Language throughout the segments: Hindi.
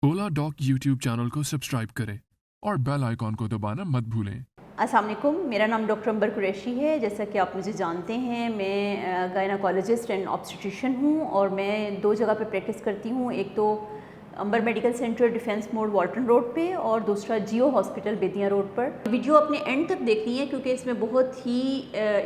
ओला डॉक यूट्यूब चैनल को सब्सक्राइब करें और बेल आइकॉन को दबाना मत भूलें। अस्सलाम वालेकुम, मेरा नाम डॉक्टर अंबर कुरैशी है। जैसा कि आप मुझे जानते हैं, मैं गायनाकोलॉजिस्ट एंड ऑब्स्टेट्रिशियन हूँ और मैं दो जगह पे प्रैक्टिस करती हूँ। एक तो अंबर मेडिकल सेंटर डिफेंस मोड़ वाल्टन रोड पे और दूसरा जियो हॉस्पिटल बेतिया रोड पर। वीडियो अपने एंड तक देखनी है क्योंकि इसमें बहुत ही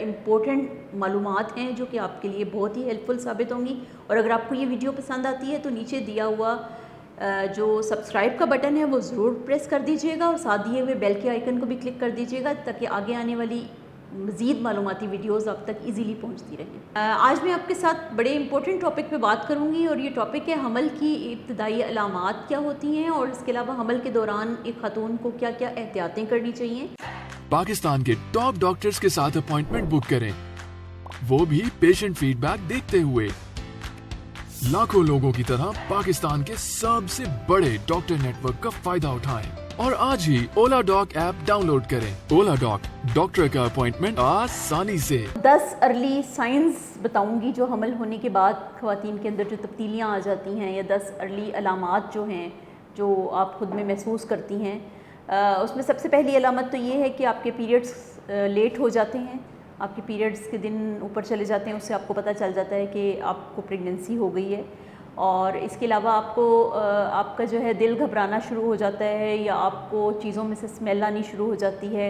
इम्पोर्टेंट मालूमात हैं जो कि आपके लिए बहुत ही हेल्पफुल साबित होंगी। और अगर आपको ये वीडियो पसंद आती है तो नीचे दिया हुआ जो सब्सक्राइब का बटन है वो ज़रूर प्रेस कर दीजिएगा और साथ दिए हुए बेल के आइकन को भी क्लिक कर दीजिएगा ताकि आगे आने वाली मज़ीद मालूमाती वीडियोस आप तक इजीली पहुंचती रहें। आज मैं आपके साथ बड़े इंपॉर्टेंट टॉपिक पे बात करूंगी और ये टॉपिक है हमल की इब्तदाई अलामात क्या होती हैं और इसके अलावा हमल के दौरान एक खातून को क्या क्या एहतियातें करनी चाहिए। पाकिस्तान के टॉप डॉक्टर्स के साथ अपॉइंटमेंट बुक करें, वो भी पेशेंट फीडबैक देखते हुए। लाखों लोगों की तरह पाकिस्तान के सबसे बड़े डॉक्टर नेटवर्क का फायदा उठाएं और आज ही ओला डॉक ऐप डाउनलोड करें। ओला डॉक, डॉक्टर का अपॉइंटमेंट आसानी से। 10 अर्ली साइंस बताऊंगी जो हमल होने के बाद ख़वातीन के अंदर जो तब्दीलियां आ जाती हैं, या 10 अर्ली अलामात जो हैं जो आप खुद में महसूस करती हैं। उसमें सबसे पहली अलामत तो ये है कि आपके पीरियड्स लेट हो जाते हैं, आपके पीरियड्स के दिन ऊपर चले जाते हैं। उससे आपको पता चल जाता है कि आपको प्रेगनेंसी हो गई है। और इसके अलावा आपको आपका जो है दिल घबराना शुरू हो जाता है या आपको चीज़ों में से स्मेल आनी शुरू हो जाती है,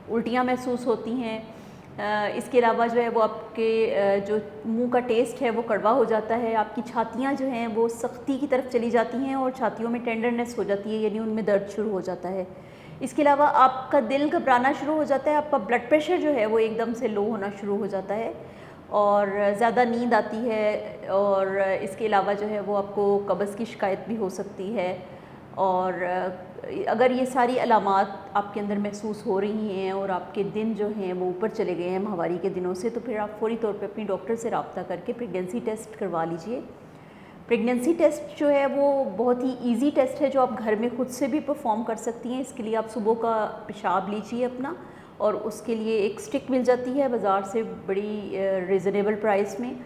उल्टियाँ महसूस होती हैं। इसके अलावा जो है वो आपके जो मुंह का टेस्ट है वो कड़वा हो जाता है। आपकी छातियाँ जो हैं वो सख्ती की तरफ चली जाती हैं और छातियों में टेंडरनेस हो जाती है, यानी उनमें दर्द शुरू हो जाता है। इसके अलावा आपका दिल घबराना शुरू हो जाता है, आपका ब्लड प्रेशर जो है वो एकदम से लो होना शुरू हो जाता है और ज़्यादा नींद आती है। और इसके अलावा जो है वो आपको कब्ज़ की शिकायत भी हो सकती है। और अगर ये सारी अलामात आपके अंदर महसूस हो रही हैं और आपके दिन जो हैं वो ऊपर चले गए हैं माहवारी के दिनों से, तो फिर आप फ़ौरी तौर पे अपनी डॉक्टर से रब्ता करके प्रेगनेंसी टेस्ट करवा लीजिए। प्रेगनेंसी टेस्ट जो है वो बहुत ही इजी टेस्ट है जो आप घर में खुद से भी परफॉर्म कर सकती हैं। इसके लिए आप सुबह का पेशाब लीजिए अपना, और उसके लिए एक स्टिक मिल जाती है बाज़ार से बड़ी रिजनेबल प्राइस में।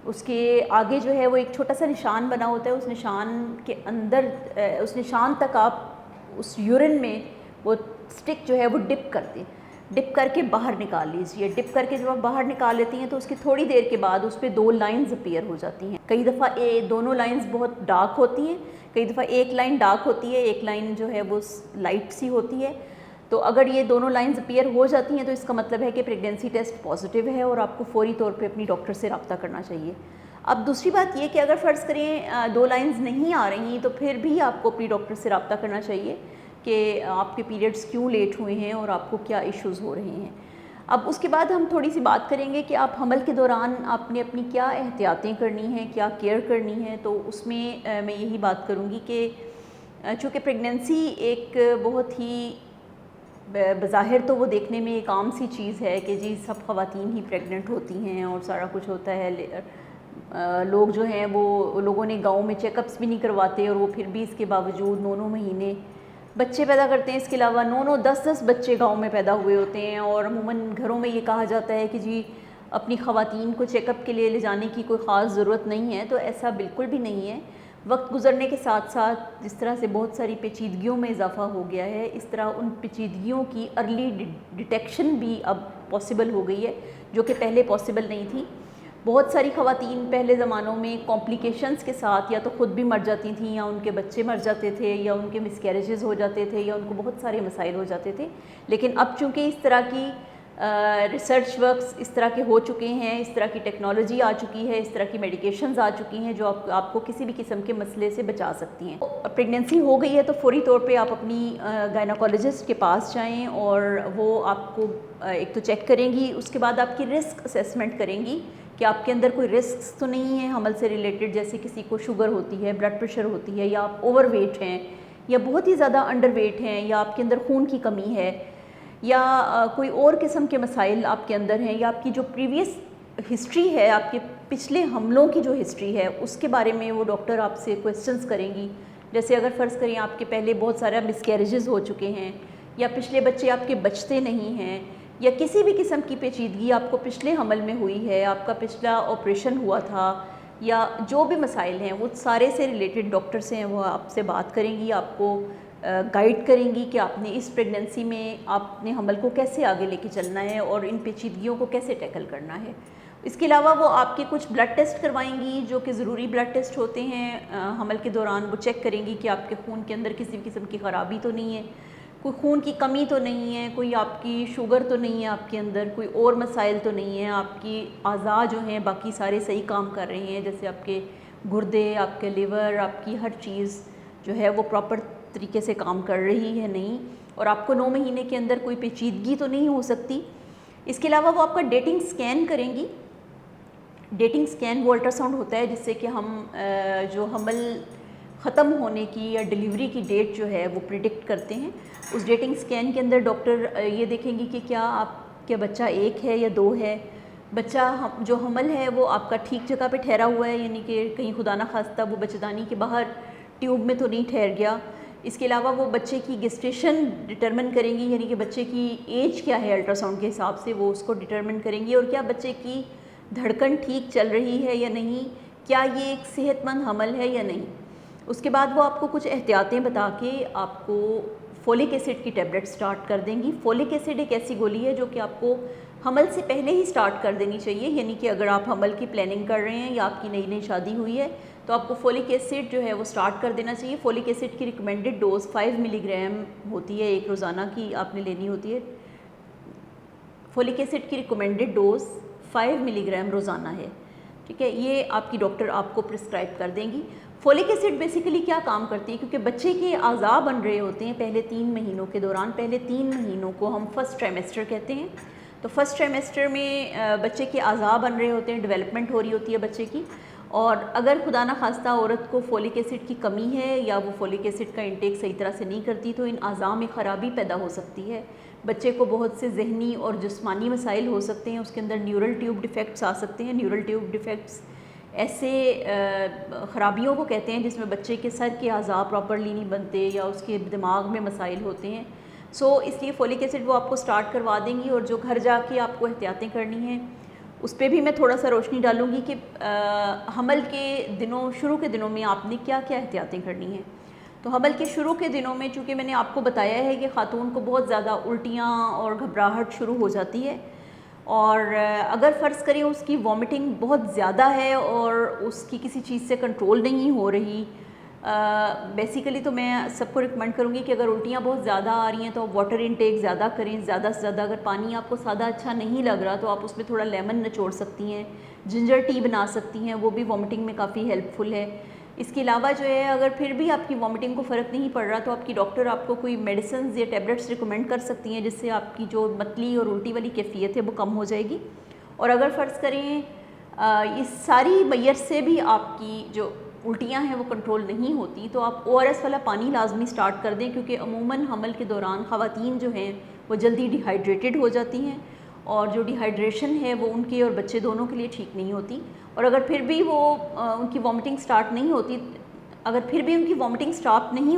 उसके आगे जो है वो एक छोटा सा निशान बना होता है, उस निशान के अंदर उस निशान तक आप उस यूरिन में वो स्टिक जो है वो डिप कर दें। डिप करके बाहर निकाल लीजिए। डिप करके जब आप बाहर निकाल लेती हैं तो उसकी थोड़ी देर के बाद उस पर 2 लाइन्स अपीयर हो जाती हैं। कई दफ़ा दोनों लाइन्स बहुत डार्क होती हैं, कई दफ़ा एक लाइन डार्क होती है, एक लाइन जो है वो लाइट सी होती है। तो अगर ये दोनों लाइन्स अपीयर हो जाती हैं तो इसका मतलब है कि प्रेगनेंसी टेस्ट पॉजिटिव है और आपको फ़ौरी तौर पे अपनी डॉक्टर से रब्ता करना चाहिए। अब दूसरी बात ये कि अगर फ़र्ज़ करें 2 लाइन्स नहीं आ रही तो फिर भी आपको अपनी डॉक्टर से रब्ता करना चाहिए कि आपके पीरियड्स क्यों लेट हुए हैं और आपको क्या इश्यूज़ हो रहे हैं। अब उसके बाद हम थोड़ी सी बात करेंगे कि आप हमल के दौरान आपने अपनी क्या एहतियातें करनी हैं, क्या केयर करनी है। तो उसमें मैं यही बात करूँगी कि चूँकि प्रेगनेंसी एक बहुत ही बज़ाहिर तो वो देखने में एक आम सी चीज़ है कि जी सब ख़वातीन ही प्रेग्नेंट होती हैं और सारा कुछ होता है। लोग जो हैं वो लोगों ने गाँव में चेकअप्स भी नहीं करवाते और वो फिर भी इसके बावजूद 9-9 महीने बच्चे पैदा करते हैं। इसके अलावा 9-9, 10-10 बच्चे गांव में पैदा हुए होते हैं। और अमूमन घरों में ये कहा जाता है कि जी अपनी ख़वातीन को चेकअप के लिए ले जाने की कोई ख़ास ज़रूरत नहीं है। तो ऐसा बिल्कुल भी नहीं है। वक्त गुजरने के साथ साथ जिस तरह से बहुत सारी पेचीदगियों में इजाफ़ा हो गया है, इस तरह उन पेचीदगियों की अर्ली डिटेक्शन भी अब पॉसिबल हो गई है जो कि पहले पॉसिबल नहीं थी। बहुत सारी ख़वातीन पहले ज़मानों में कॉम्प्लिकेशंस के साथ या तो ख़ुद भी मर जाती थीं या उनके बच्चे मर जाते थे या उनके मिसकैरेजेस हो जाते थे या उनको बहुत सारे मसाइल हो जाते थे। लेकिन अब चूँकि इस तरह की रिसर्च वर्क्स इस तरह के हो चुके हैं, इस तरह की टेक्नोलॉजी आ चुकी है, इस तरह की मेडिकेशंस आ चुकी हैं जो आपको किसी भी किस्म के मसले से बचा सकती हैं। प्रेगनेंसी हो गई है तो फ़ौरी तौर पे आप अपनी गायनाकोलॉजिस्ट के पास जाएं और वो आपको एक तो चेक करेंगी, उसके बाद आपकी रिस्क असेसमेंट करेंगी कि आपके अंदर कोई रिस्क तो नहीं है हमल से रिलेटेड, जैसे किसी को शुगर होती है, ब्लड प्रेशर होती है, या आप ओवरवेट हैं या बहुत ही ज़्यादा अंडरवेट हैं, या आपके अंदर खून की कमी है, या कोई और किस्म के मसाइल आपके अंदर हैं, या आपकी जो प्रीवियस हिस्ट्री है, आपके पिछले हमलों की जो हिस्ट्री है उसके बारे में वो डॉक्टर आपसे क्वेश्चंस करेंगी। जैसे अगर फ़र्ज़ करें आपके पहले बहुत सारे मिसकैरेजेस हो चुके हैं, या पिछले बच्चे आपके बचते नहीं हैं, या किसी भी किस्म की पेचीदगी आपको पिछले हमल में हुई है, आपका पिछला ऑपरेशन हुआ था, या जो भी मसाइल हैं वो सारे से रिलेटेड डॉक्टर्स हैं वो आपसे बात करेंगी, आपको गाइड करेंगी कि आपने इस प्रेगनेंसी में आपने हमल को कैसे आगे लेके चलना है और इन पेचीदगियों को कैसे टैकल करना है। इसके अलावा वो आपके कुछ ब्लड टेस्ट करवाएंगी जो कि ज़रूरी ब्लड टेस्ट होते हैं हमल के दौरान। वो चेक करेंगी कि आपके खून के अंदर किसी भी किस्म की ख़राबी तो नहीं है, कोई खून की कमी तो नहीं है, कोई आपकी शुगर तो नहीं है आपके अंदर, कोई और मसाइल तो नहीं है, आपकी अज़ा जो हैं बाकी सारे सही काम कर रहे हैं, जैसे आपके गुर्दे, आपके लिवर, आपकी हर चीज़ जो है वो प्रॉपर तरीके से काम कर रही है नहीं, और आपको 9 महीने के अंदर कोई पेचीदगी तो नहीं हो सकती। इसके अलावा वो आपका डेटिंग स्कैन करेंगी। डेटिंग स्कैन वो अल्ट्रासाउंड होता है जिससे कि हम जो हमल ख़त्म होने की या डिलीवरी की डेट जो है वो प्रिडिक्ट करते हैं। उस डेटिंग स्कैन के अंदर डॉक्टर ये देखेंगे कि क्या आपके बच्चा 1 है या 2 है, बच्चा जो हमल है वो आपका ठीक जगह पे ठहरा हुआ है, यानी कि कहीं खुदा ना खास्ता वो बच्चेदानी के बाहर ट्यूब में तो नहीं ठहर गया। इसके अलावा वो बच्चे की गेस्टेशन डिटरमिन करेंगी, यानी कि बच्चे की एज क्या है अल्ट्रासाउंड के हिसाब से वो उसको डिटरमिन करेंगी, और क्या बच्चे की धड़कन ठीक चल रही है या नहीं, क्या ये एक सेहतमंद हमल है या नहीं। उसके बाद वो आपको कुछ एहतियातें बता के आपको फोलिक एसिड की टैबलेट स्टार्ट कर देंगी। फोलिक एसिड एक ऐसी गोली है जो कि आपको हमल से पहले ही स्टार्ट कर देनी चाहिए, यानी कि अगर आप हमल की प्लानिंग कर रहे हैं या आपकी नई नई शादी हुई है तो आपको फोलिक एसिड जो है वो स्टार्ट कर देना चाहिए। फोलिक एसिड की रिकमेंडेड डोज 5 मिलीग्राम होती है, एक रोज़ाना की आपने लेनी होती है। फोलिक एसिड की रिकमेंडेड डोज 5 मिलीग्राम रोज़ाना है, ठीक है। ये आपकी डॉक्टर आपको प्रिस्क्राइब कर देंगी। फोलिक एसिड बेसिकली क्या काम करती है, क्योंकि बच्चे के आज़ा बन रहे होते हैं पहले 3 महीनों के दौरान। पहले 3 महीनों को हम फर्स्ट ट्राइमेस्टर कहते हैं। तो फर्स्ट ट्राइमेस्टर में बच्चे के आज़ा बन रहे होते हैं, डेवलपमेंट हो रही होती है बच्चे की, और अगर खुदा ना खास्ता औरत को फोलिक एसिड की कमी है या वो फोलिक एसिड का इंटेक सही तरह से नहीं करती तो इन आज़ा में ख़राबी पैदा हो सकती है। बच्चे को बहुत से जहनी और जिस्मानी मसाइल हो सकते हैं, उसके अंदर न्यूरल ट्यूब डिफेक्ट्स आ सकते हैं। न्यूरल ट्यूब डिफेक्ट्स ऐसे ख़राबियों को कहते हैं जिसमें बच्चे के सर के आज़ा प्रॉपरली नहीं बनते या उसके दिमाग में मसाइल होते हैं। इसलिए फोलिक एसिड वो आपको स्टार्ट करवा देंगी, और जो घर जाके आपको एहतियातें करनी हैं उस पर भी मैं थोड़ा सा रोशनी डालूँगी कि हमल के दिनों, शुरू के दिनों में आपने क्या क्या एहतियातें करनी हैं। तो हमल के शुरू के दिनों में चूँकि मैंने आपको बताया है कि ख़ातून को बहुत ज़्यादा उल्टियाँ और घबराहट शुरू हो जाती है, और अगर फ़र्ज़ करें उसकी वॉमिटिंग बहुत ज़्यादा है और उसकी किसी चीज़ से कंट्रोल नहीं हो रही, बेसिकली तो मैं सबको रिकमेंड करूँगी कि अगर उल्टियाँ बहुत ज़्यादा आ रही हैं तो आप वाटर इनटेक ज़्यादा करें, ज़्यादा से ज़्यादा। अगर पानी आपको सादा अच्छा नहीं लग रहा तो आप उसमें थोड़ा लेमन निचोड़ सकती हैं, जिंजर टी बना सकती हैं, वो भी वॉमिटिंग में काफ़ी हेल्पफुल है। इसके अलावा जो है अगर फिर भी आपकी वॉमिटिंग को फ़र्क नहीं पड़ रहा तो आपकी डॉक्टर आपको कोई मेडिसिन या टैबलेट्स रिकमेंड कर सकती हैं जिससे आपकी जो मतली और उल्टी वाली कैफियत है वो कम हो जाएगी। और अगर फ़र्ज़ करें इस सारी मैयर से भी आपकी जो उल्टियाँ हैं वो कंट्रोल नहीं होती तो आप ORS वाला पानी लाजमी स्टार्ट कर दें, क्योंकि अमूमन हमल के दौरान ख़वातीन जो हैं वो जल्दी डिहाइड्रेटेड हो जाती हैं, और जो डिहाइड्रेशन है वो उनके और बच्चे दोनों के लिए ठीक नहीं होती। और अगर फिर भी वो उनकी वॉमिटिंग स्टार्ट नहीं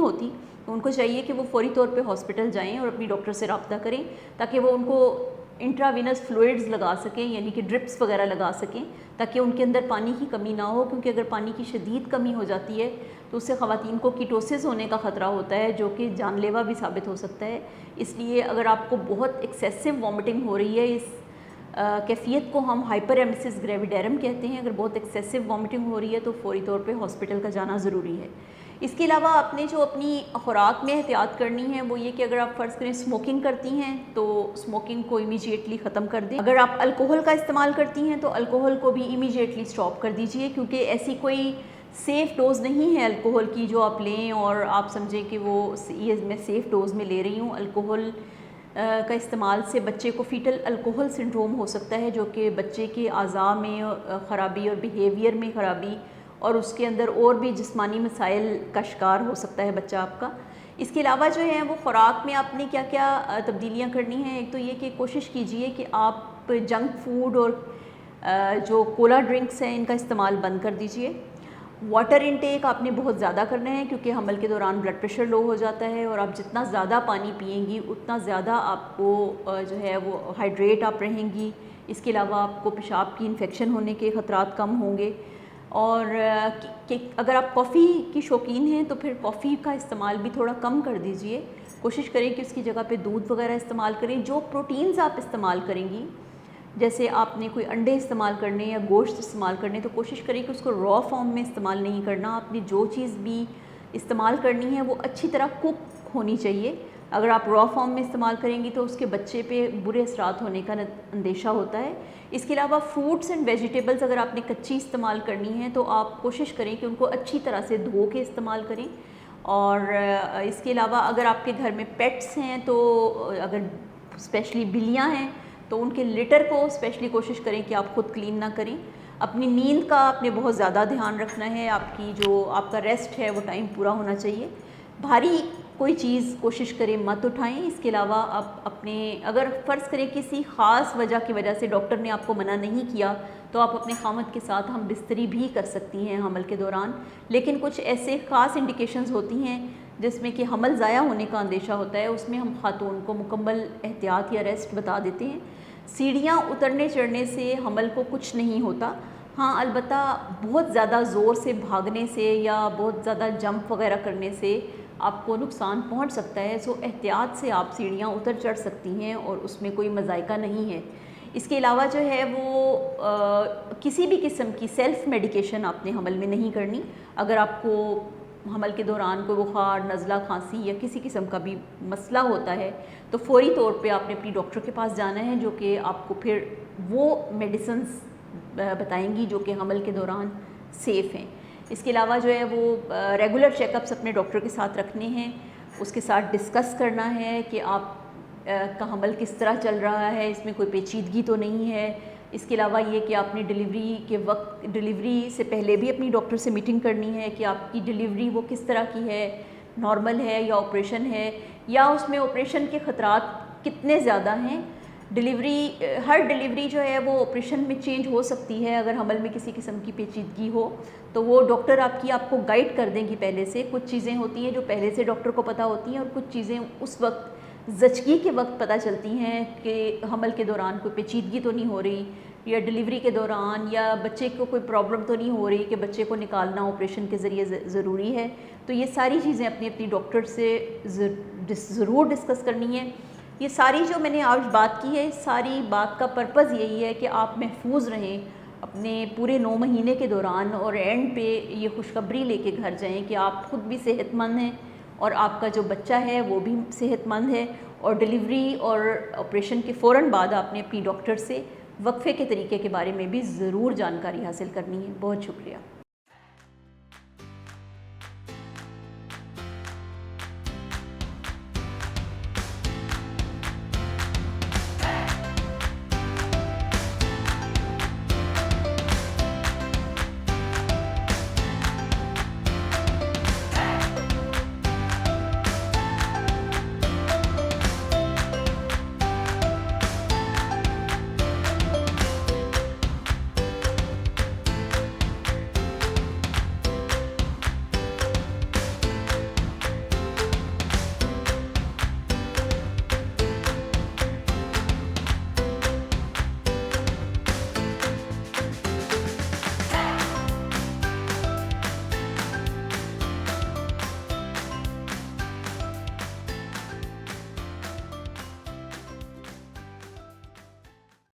होती, तो उनको चाहिए कि वो फ़ौरी तौर पे हॉस्पिटल जाएं और अपनी डॉक्टर से रब्ता करें ताकि वो उनको इंट्रावीनस फ्लूइड्स लगा सकें, यानी कि ड्रिप्स वगैरह लगा सकें, ताकि उनके अंदर पानी की कमी ना हो। क्योंकि अगर पानी की शदीद कमी हो जाती है तो उससे ख़वातीन को कीटोसिस होने का ख़तरा होता है, जो कि जानलेवा भी साबित हो सकता है। इसलिए अगर आपको बहुत एक्सेसिव वॉमिटिंग हो रही है, इस कैफियत को हम हाइपरेमेसिस ग्रेविडेरम कहते हैं, अगर बहुत एक्सेसिव वॉमिटिंग हो रही है तो फ़ौरी तौर पे हॉस्पिटल का जाना ज़रूरी है। इसके अलावा आपने जो अपनी खुराक में एहतियात करनी है वो ये कि अगर आप फ़र्ज़ करें स्मोकिंग करती हैं तो स्मोकिंग को इमीडिएटली ख़त्म कर दें। अगर आप अल्कोहल का इस्तेमाल करती हैं तो अल्कोहल को भी इमीडिएटली स्टॉप कर दीजिए, क्योंकि ऐसी कोई सेफ़ डोज़ नहीं है अल्कोहल की जो आप लें और आप समझें कि वो ये मैं सेफ़ डोज़ में ले रही हूँ। अल्कोहल का इस्तेमाल से बच्चे को फ़ीटल अल्कोहल सिंड्रोम हो सकता है, जो कि बच्चे के अज़ा में ख़राबी और बिहेवियर में ख़राबी और उसके अंदर और भी जिस्मानी मसाइल का शिकार हो सकता है बच्चा आपका। इसके अलावा जो है वो ख़ुराक में आपने क्या क्या तब्दीलियाँ करनी हैं। एक तो ये कि कोशिश कीजिए कि आप जंक फूड और जो कोला ड्रिंक्स हैं इनका इस्तेमाल बंद कर दीजिए। वाटर इनटेक आपने बहुत ज़्यादा करना है, क्योंकि हमल के दौरान ब्लड प्रेशर लो हो जाता है और आप जितना ज़्यादा पानी पिएंगी उतना ज़्यादा आपको जो है वो हाइड्रेट आप रहेंगी। इसके अलावा आपको पेशाब की इन्फेक्शन होने के ख़तरात कम होंगे। और अगर आप कॉफ़ी की शौकीन हैं तो फिर कॉफ़ी का इस्तेमाल भी थोड़ा कम कर दीजिए। कोशिश करें कि उसकी जगह पे दूध वगैरह इस्तेमाल करें। जो प्रोटीन्स आप इस्तेमाल करेंगी, जैसे आपने कोई अंडे इस्तेमाल करने या गोश्त इस्तेमाल करने, तो कोशिश करें कि उसको रॉ फॉर्म में इस्तेमाल नहीं करना। आपने जो चीज़ भी इस्तेमाल करनी है वो अच्छी तरह कुक होनी चाहिए। अगर आप रॉ फॉर्म में इस्तेमाल करेंगी तो उसके बच्चे पे बुरे असरात होने का अंदेशा होता है। इसके अलावा फ्रूट्स एंड वेजिटेबल्स अगर आपने कच्ची इस्तेमाल करनी है तो आप कोशिश करें कि उनको अच्छी तरह से धो के इस्तेमाल करें। और इसके अलावा अगर आपके घर में पेट्स हैं, तो अगर स्पेशली बिल्लियाँ हैं तो उनके लिटर को स्पेशली कोशिश करें कि आप ख़ुद क्लीन ना करें। अपनी नींद का आपने बहुत ज़्यादा ध्यान रखना है। आपकी जो आपका रेस्ट है वो टाइम पूरा होना चाहिए। भारी कोई चीज़ कोशिश करें मत उठाएं। इसके अलावा आप अपने, अगर फ़र्ज़ करें किसी ख़ास वजह की वजह से डॉक्टर ने आपको मना नहीं किया, तो आप अपने ख़ामद के साथ हम बिस्तरी भी कर सकती हैं हमल के दौरान। लेकिन कुछ ऐसे ख़ास इंडिकेशंस होती हैं जिसमें कि हमल ज़ाया होने का अंदेशा होता है, उसमें हम ख़ातून को मुकम्मल एहतियात या रेस्ट बता देते हैं। सीढ़ियाँ उतरने चढ़ने से हमल को कुछ नहीं होता। हाँ, अलबत्ता बहुत ज़्यादा ज़ोर से भागने से या बहुत ज़्यादा जंप वगैरह करने से आपको नुकसान पहुंच सकता है। सो एहतियात से आप सीढ़ियाँ उतर चढ़ सकती हैं और उसमें कोई मज़ायका नहीं है। इसके अलावा जो है वो किसी भी किस्म की सेल्फ़ मेडिकेशन आपने हमल में नहीं करनी। अगर आपको हमल के दौरान कोई बुखार, नज़ला, खांसी या किसी किस्म का भी मसला होता है तो फ़ौरी तौर पे आपने अपनी डॉक्टर के पास जाना है, जो कि आपको फिर वो मेडिसिन्स बताएंगी जो कि हमल के दौरान सेफ़ हैं। इसके अलावा जो है वो रेगुलर चेकअप्स अपने डॉक्टर के साथ रखने हैं। उसके साथ डिस्कस करना है कि आप का हमल किस तरह चल रहा है, इसमें कोई पेचीदगी तो नहीं है। इसके अलावा ये कि आपने डिलीवरी से पहले भी अपनी डॉक्टर से मीटिंग करनी है कि आपकी डिलीवरी वो किस तरह की है, नॉर्मल है या ऑपरेशन है, या उसमें ऑपरेशन के ख़तरात कितने ज़्यादा हैं। हर डिलीवरी जो है वो ऑपरेशन में चेंज हो सकती है। अगर हमल में किसी किस्म की पेचीदगी हो तो वो डॉक्टर आपको गाइड कर देंगी पहले से। कुछ चीज़ें होती हैं जो पहले से डॉक्टर को पता होती हैं और कुछ चीज़ें उस वक्त ज़चगी के वक्त पता चलती हैं कि हमल के दौरान कोई पेचीदगी तो नहीं हो रही, या डिलीवरी के दौरान, या बच्चे को कोई प्रॉब्लम तो नहीं हो रही कि बच्चे को निकालना ऑपरेशन के ज़रिए ज़रूरी है। तो ये सारी चीज़ें अपनी डॉक्टर से ज़रूर डिस्कस करनी है। ये सारी जो मैंने आज बात की है, सारी बात का पर्पज़ यही है कि आप महफूज रहें अपने पूरे 9 महीने के दौरान, और एंड पे ये खुशखबरी लेके घर जाएं कि आप ख़ुद भी सेहतमंद हैं और आपका जो बच्चा है वो भी सेहतमंद है। और डिलीवरी और ऑपरेशन के फ़ौरन बाद आपने अपनी डॉक्टर से वक्फ़े के तरीके के बारे में भी ज़रूर जानकारी हासिल करनी है। बहुत शुक्रिया।